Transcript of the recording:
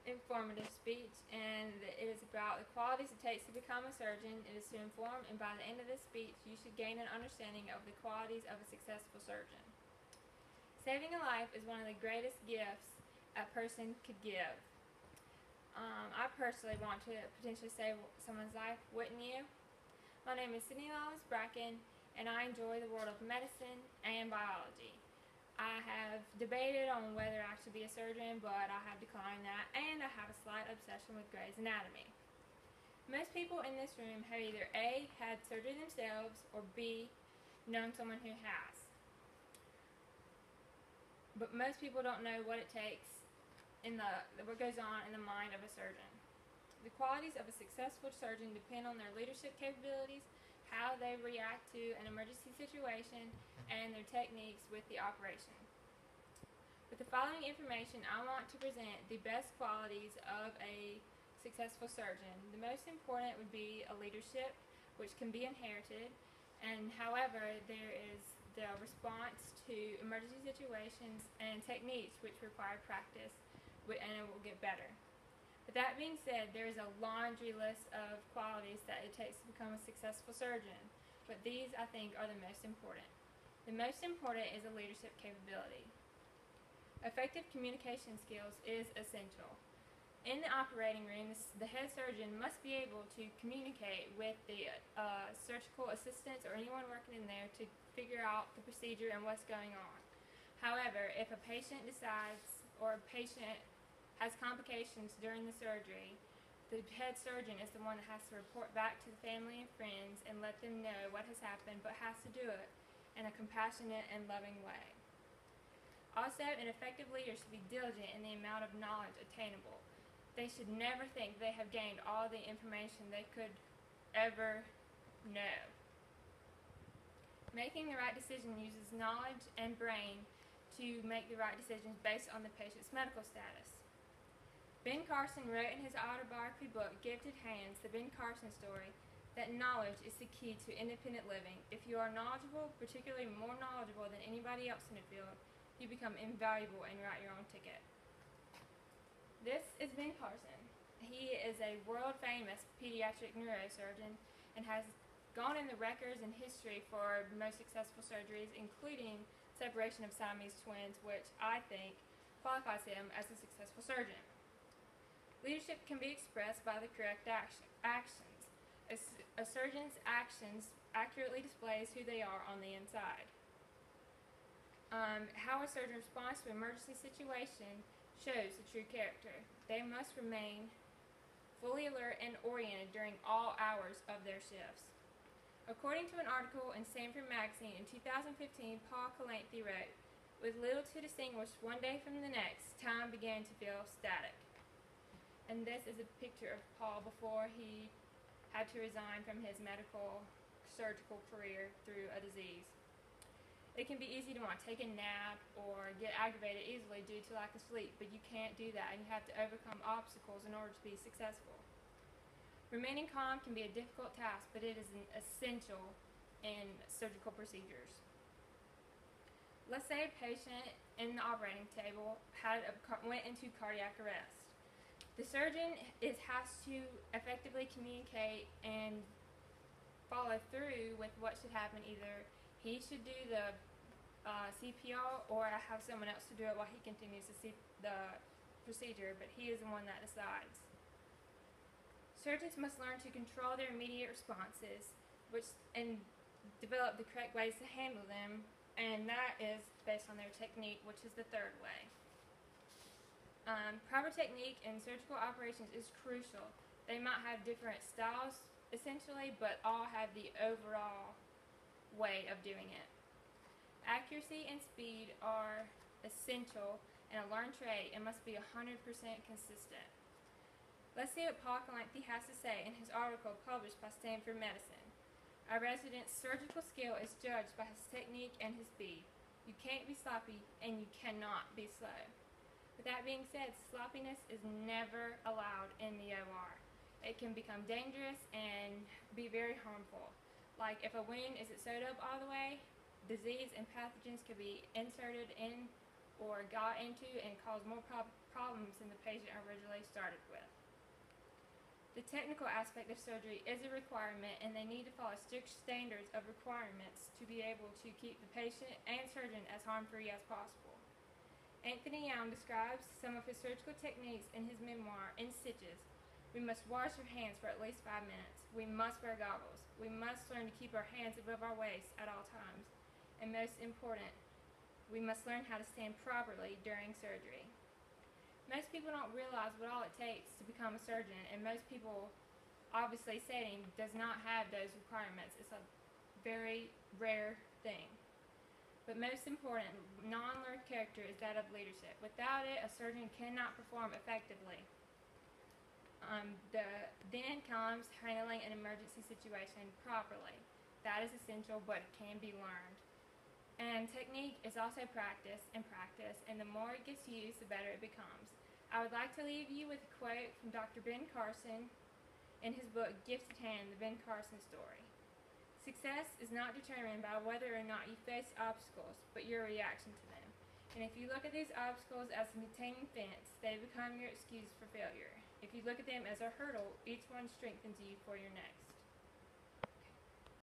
informative speech, and it is about the qualities it takes to become a surgeon. It is to inform, and by the end of this speech, you should gain an understanding of the qualities of a successful surgeon. Saving a life is one of the greatest gifts a person could give. I personally want to potentially save someone's life, wouldn't you? My name is Lollis Bracken, and I enjoy the world of medicine and biology. I have debated on whether I should be a surgeon, but I have declined that, and I have a slight obsession with Grey's Anatomy. Most people in this room have either A, had surgery themselves, or B, known someone who has. But most people don't know what it takes what goes on in the mind of a surgeon. The qualities of a successful surgeon depend on their leadership capabilities, how they react to an emergency situation, and their techniques with the operation. With the following information, I want to present the best qualities of a successful surgeon. The most important would be a leadership, which can be inherited, and however, there is the response to emergency situations and techniques which require practice, and it will get better. With that being said, there is a laundry list of qualities that it takes to become a successful surgeon, but these I think are the most important. The most important is a leadership capability. Effective communication skills is essential. In the operating room, the head surgeon must be able to communicate with the surgical assistants or anyone working in there to figure out the procedure and what's going on. However, if a patient decides or a patient has complications during the surgery, the head surgeon is the one that has to report back to the family and friends and let them know what has happened, but has to do it in a compassionate and loving way. Also, an effective leader should be diligent in the amount of knowledge attainable. They should never think they have gained all the information they could ever know. Making the right decision uses knowledge and brain to make the right decisions based on the patient's medical status. Ben Carson wrote in his autobiography book, Gifted Hands, The Ben Carson Story, that knowledge is the key to independent living. If you are knowledgeable, particularly more knowledgeable than anybody else in the field, you become invaluable and write your own ticket. This is Ben Carson. He is a world-famous pediatric neurosurgeon and has gone in the records and history for most successful surgeries, including separation of Siamese twins, which I think qualifies him as a successful surgeon. Leadership can be expressed by the correct actions. A surgeon's actions accurately displays who they are on the inside. How a surgeon responds to an emergency situation shows the true character. They must remain fully alert and oriented during all hours of their shifts. According to an article in Stanford Magazine in 2015, Paul Calanthe wrote, "With little to distinguish one day from the next, time began to feel static." And this is a picture of Paul before he had to resign from his medical surgical career through a disease. It can be easy to want to take a nap or get aggravated easily due to lack of sleep, but you can't do that, and you have to overcome obstacles in order to be successful. Remaining calm can be a difficult task, but it is essential in surgical procedures. Let's say a patient in the operating table went into cardiac arrest. The surgeon has to effectively communicate and follow through with what should happen. Either he should do the CPR or have someone else to do it while he continues the procedure, but he is the one that decides. Surgeons must learn to control their immediate responses and develop the correct ways to handle them, and that is based on their technique, which is the third way. Proper technique in surgical operations is crucial. They might have different styles, essentially, but all have the overall way of doing it. Accuracy and speed are essential in a learned trade and must be 100% consistent. Let's see what Paul Calanthe has to say in his article published by Stanford Medicine. A resident's surgical skill is judged by his technique and his speed. You can't be sloppy and you cannot be slow. With that being said, sloppiness is never allowed in the OR. It can become dangerous and be very harmful. Like if a wound isn't sewed up all the way, disease and pathogens could be inserted in or got into and cause more problems than the patient originally started with. The technical aspect of surgery is a requirement, and they need to follow strict standards of requirements to be able to keep the patient and surgeon as harm-free as possible. Anthony Young describes some of his surgical techniques in his memoir, In Stitches. We must wash our hands for at least 5 minutes. We must wear goggles. We must learn to keep our hands above our waist at all times. And most important, we must learn how to stand properly during surgery. Most people don't realize what all it takes to become a surgeon, and most people, obviously setting, does not have those requirements. It's a very rare thing. But most important, non-learned character is that of leadership. Without it, a surgeon cannot perform effectively. Then comes handling an emergency situation properly. That is essential, but it can be learned. And technique is also practice, and the more it gets used, the better it becomes. I would like to leave you with a quote from Dr. Ben Carson in his book, Gifted Hand, The Ben Carson Story. Success is not determined by whether or not you face obstacles, but your reaction to them. And if you look at these obstacles as a containing fence, they become your excuse for failure. If you look at them as a hurdle, each one strengthens you for your next.